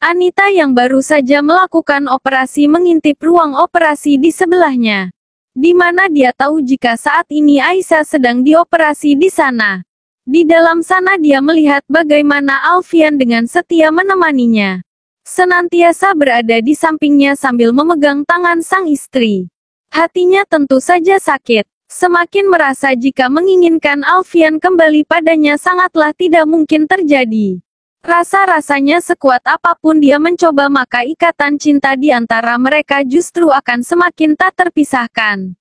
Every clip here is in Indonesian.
Anita yang baru saja melakukan operasi mengintip ruang operasi di sebelahnya. Di mana dia tahu jika saat ini Aisyah sedang dioperasi di sana. Di dalam sana dia melihat bagaimana Alfian dengan setia menemaninya. Senantiasa berada di sampingnya sambil memegang tangan sang istri. Hatinya tentu saja sakit. Semakin merasa jika menginginkan Alfian kembali padanya sangatlah tidak mungkin terjadi. Rasa-rasanya sekuat apapun dia mencoba maka ikatan cinta di antara mereka justru akan semakin tak terpisahkan.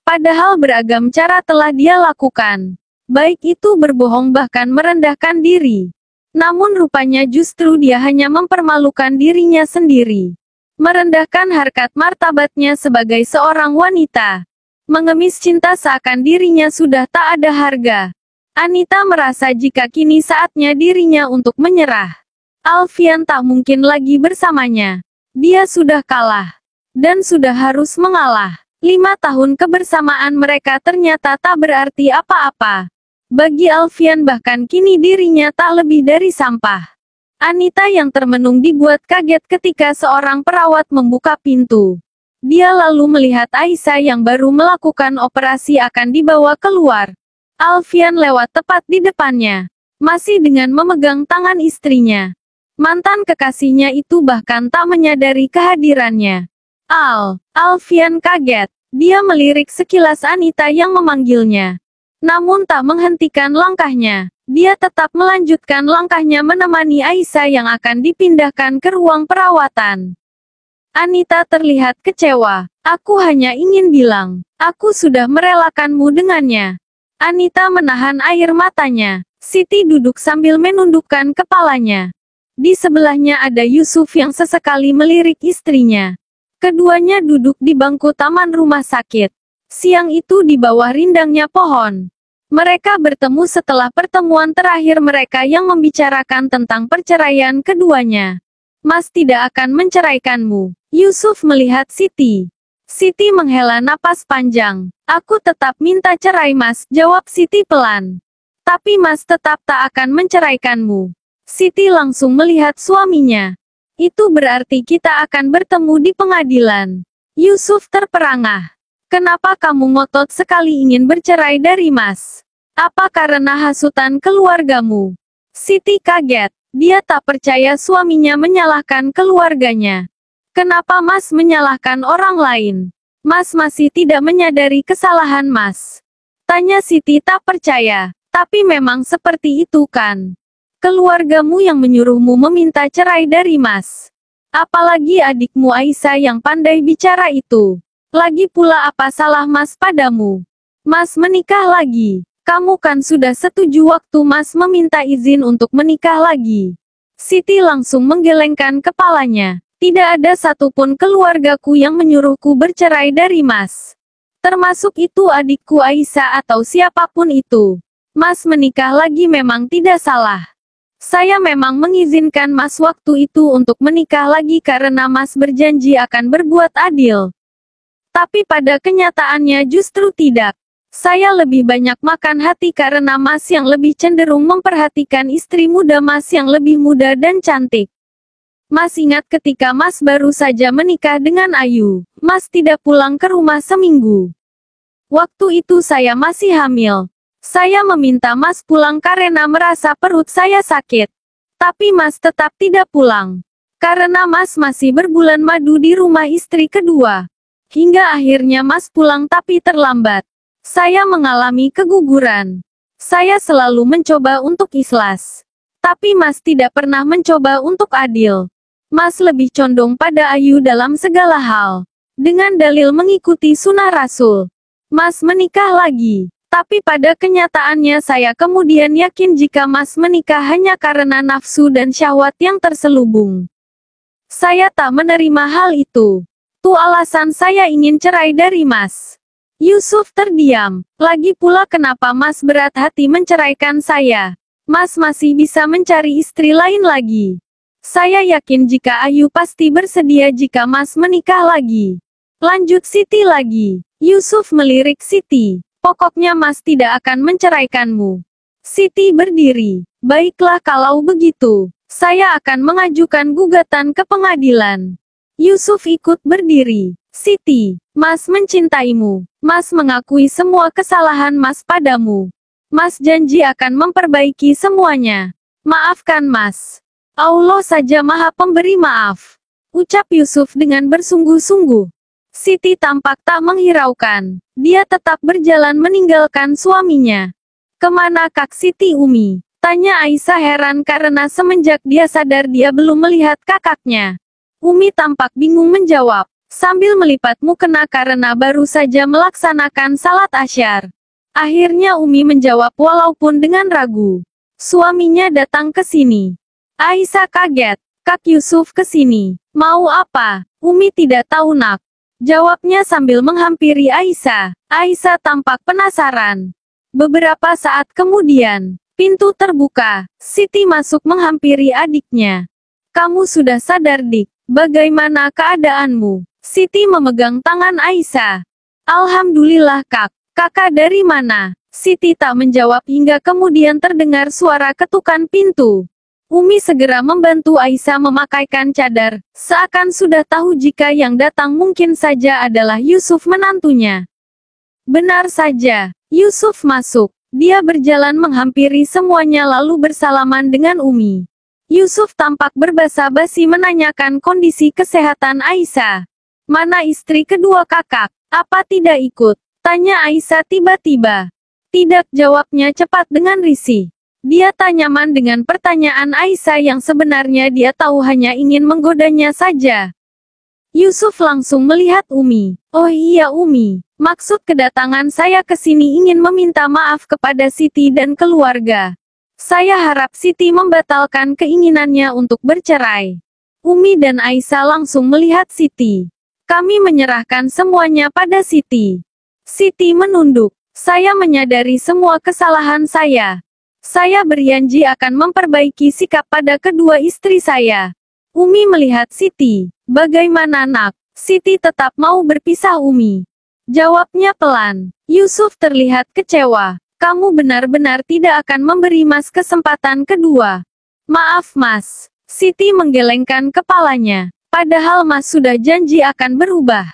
Padahal beragam cara telah dia lakukan. Baik itu berbohong bahkan merendahkan diri. Namun rupanya justru dia hanya mempermalukan dirinya sendiri. Merendahkan harkat martabatnya sebagai seorang wanita. Mengemis cinta seakan dirinya sudah tak ada harga. Anita merasa jika kini saatnya dirinya untuk menyerah. Alfian tak mungkin lagi bersamanya. Dia sudah kalah. Dan sudah harus mengalah. 5 tahun kebersamaan mereka ternyata tak berarti apa-apa. Bagi Alfian bahkan kini dirinya tak lebih dari sampah. Anita yang termenung dibuat kaget ketika seorang perawat membuka pintu. Dia lalu melihat Aisyah yang baru melakukan operasi akan dibawa keluar. Alfian lewat tepat di depannya. Masih dengan memegang tangan istrinya. Mantan kekasihnya itu bahkan tak menyadari kehadirannya. Alfian kaget. Dia melirik sekilas Anita yang memanggilnya. Namun tak menghentikan langkahnya. Dia tetap melanjutkan langkahnya menemani Aisyah yang akan dipindahkan ke ruang perawatan. Anita terlihat kecewa. Aku hanya ingin bilang, aku sudah merelakanmu dengannya. Anita menahan air matanya. Siti duduk sambil menundukkan kepalanya. Di sebelahnya ada Yusuf yang sesekali melirik istrinya. Keduanya duduk di bangku taman rumah sakit. Siang itu di bawah rindangnya pohon. Mereka bertemu setelah pertemuan terakhir mereka yang membicarakan tentang perceraian keduanya. Mas tidak akan menceraikanmu. Yusuf melihat Siti. Siti menghela napas panjang. Aku tetap minta cerai mas, jawab Siti pelan. Tapi mas tetap tak akan menceraikanmu. Siti langsung melihat suaminya. Itu berarti kita akan bertemu di pengadilan. Yusuf terperangah. Kenapa kamu ngotot sekali ingin bercerai dari mas? Apa karena hasutan keluargamu? Siti kaget. Dia tak percaya suaminya menyalahkan keluarganya. Kenapa mas menyalahkan orang lain? Mas masih tidak menyadari kesalahan mas. Tanya Siti tak percaya. Tapi memang seperti itu kan? Keluargamu yang menyuruhmu meminta cerai dari mas. Apalagi adikmu Aisyah yang pandai bicara itu. Lagi pula apa salah mas padamu? Mas menikah lagi. Kamu kan sudah setuju waktu mas meminta izin untuk menikah lagi. Siti langsung menggelengkan kepalanya. Tidak ada satupun keluargaku yang menyuruhku bercerai dari mas. Termasuk itu adikku Aisyah atau siapapun itu. Mas menikah lagi memang tidak salah. Saya memang mengizinkan mas waktu itu untuk menikah lagi karena mas berjanji akan berbuat adil. Tapi pada kenyataannya justru tidak. Saya lebih banyak makan hati karena mas yang lebih cenderung memperhatikan istri muda mas yang lebih muda dan cantik. Mas ingat ketika mas baru saja menikah dengan Ayu, mas tidak pulang ke rumah seminggu. Waktu itu saya masih hamil. Saya meminta mas pulang karena merasa perut saya sakit. Tapi mas tetap tidak pulang. Karena mas masih berbulan madu di rumah istri kedua. Hingga akhirnya mas pulang tapi terlambat. Saya mengalami keguguran. Saya selalu mencoba untuk ikhlas. Tapi mas tidak pernah mencoba untuk adil. Mas lebih condong pada Ayu dalam segala hal. Dengan dalil mengikuti sunnah Rasul. Mas menikah lagi. Tapi pada kenyataannya saya kemudian yakin jika mas menikah hanya karena nafsu dan syahwat yang terselubung. Saya tak menerima hal itu. Itu alasan saya ingin cerai dari mas. Yusuf terdiam. Lagi pula kenapa mas berat hati menceraikan saya? Mas masih bisa mencari istri lain lagi. Saya yakin jika Ayu pasti bersedia jika mas menikah lagi. Lanjut Siti lagi. Yusuf melirik Siti. Pokoknya mas tidak akan menceraikanmu. Siti berdiri. Baiklah kalau begitu. Saya akan mengajukan gugatan ke pengadilan. Yusuf ikut berdiri. Siti, Mas mencintaimu. Mas mengakui semua kesalahan Mas padamu. Mas janji akan memperbaiki semuanya. Maafkan Mas. Allah saja Maha Pemberi maaf. Ucap Yusuf dengan bersungguh-sungguh. Siti tampak tak menghiraukan. Dia tetap berjalan meninggalkan suaminya. Kemana Kak Siti Umi? Tanya Aisyah heran karena semenjak dia sadar dia belum melihat kakaknya. Umi tampak bingung menjawab, sambil melipat mukena karena baru saja melaksanakan salat asyar. Akhirnya Umi menjawab walaupun dengan ragu. Suaminya datang ke sini. Aisyah kaget. Kak Yusuf ke sini. Mau apa? Umi tidak tahu nak. Jawabnya sambil menghampiri Aisyah. Aisyah tampak penasaran. Beberapa saat kemudian, pintu terbuka. Siti masuk menghampiri adiknya. Kamu sudah sadar dik? Bagaimana keadaanmu? Siti memegang tangan Aisyah. Alhamdulillah kak. Kakak dari mana? Siti tak menjawab hingga kemudian terdengar suara ketukan pintu. Umi segera membantu Aisyah memakaikan cadar, seakan sudah tahu jika yang datang mungkin saja adalah Yusuf menantunya. Benar saja, Yusuf masuk. Dia berjalan menghampiri semuanya lalu bersalaman dengan Umi. Yusuf tampak berbasa-basi menanyakan kondisi kesehatan Aisyah. Mana istri kedua kakak? Apa tidak ikut? Tanya Aisyah tiba-tiba. Tidak, jawabnya cepat dengan risih. Dia tak nyaman dengan pertanyaan Aisyah yang sebenarnya dia tahu hanya ingin menggodanya saja. Yusuf langsung melihat Umi. Oh iya Umi, maksud kedatangan saya ke sini ingin meminta maaf kepada Siti dan keluarga. Saya harap Siti membatalkan keinginannya untuk bercerai. Umi dan Aisyah langsung melihat Siti. Kami menyerahkan semuanya pada Siti. Siti menunduk. Saya menyadari semua kesalahan saya. Saya berjanji akan memperbaiki sikap pada kedua istri saya. Umi melihat Siti. Bagaimana nak? Siti tetap mau berpisah Umi. Jawabnya pelan. Yusuf terlihat kecewa. Kamu benar-benar tidak akan memberi Mas kesempatan kedua. Maaf Mas. Siti menggelengkan kepalanya. Padahal Mas sudah janji akan berubah.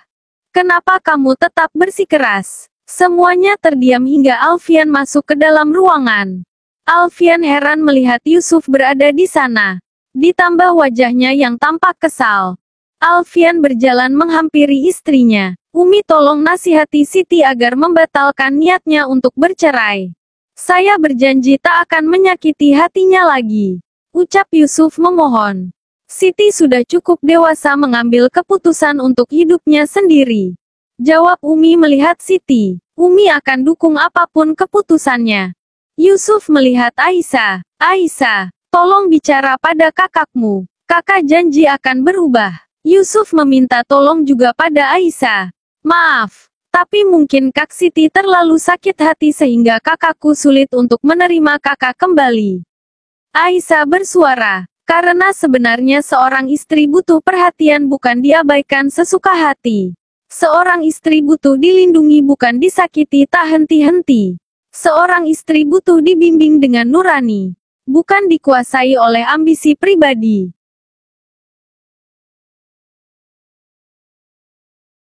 Kenapa kamu tetap bersikeras? Semuanya terdiam hingga Alfian masuk ke dalam ruangan. Alfian heran melihat Yusuf berada di sana. Ditambah wajahnya yang tampak kesal. Alfian berjalan menghampiri istrinya. Umi tolong nasihati Siti agar membatalkan niatnya untuk bercerai. Saya berjanji tak akan menyakiti hatinya lagi. Ucap Yusuf memohon. Siti sudah cukup dewasa mengambil keputusan untuk hidupnya sendiri. Jawab Umi melihat Siti. Umi akan dukung apapun keputusannya. Yusuf melihat Aisyah. Aisyah, tolong bicara pada kakakmu. Kakak janji akan berubah. Yusuf meminta tolong juga pada Aisyah. Maaf, tapi mungkin Kak Siti terlalu sakit hati sehingga kakakku sulit untuk menerima kakak kembali. Aisyah bersuara, karena sebenarnya seorang istri butuh perhatian bukan diabaikan sesuka hati. Seorang istri butuh dilindungi bukan disakiti tak henti-henti. Seorang istri butuh dibimbing dengan nurani, bukan dikuasai oleh ambisi pribadi.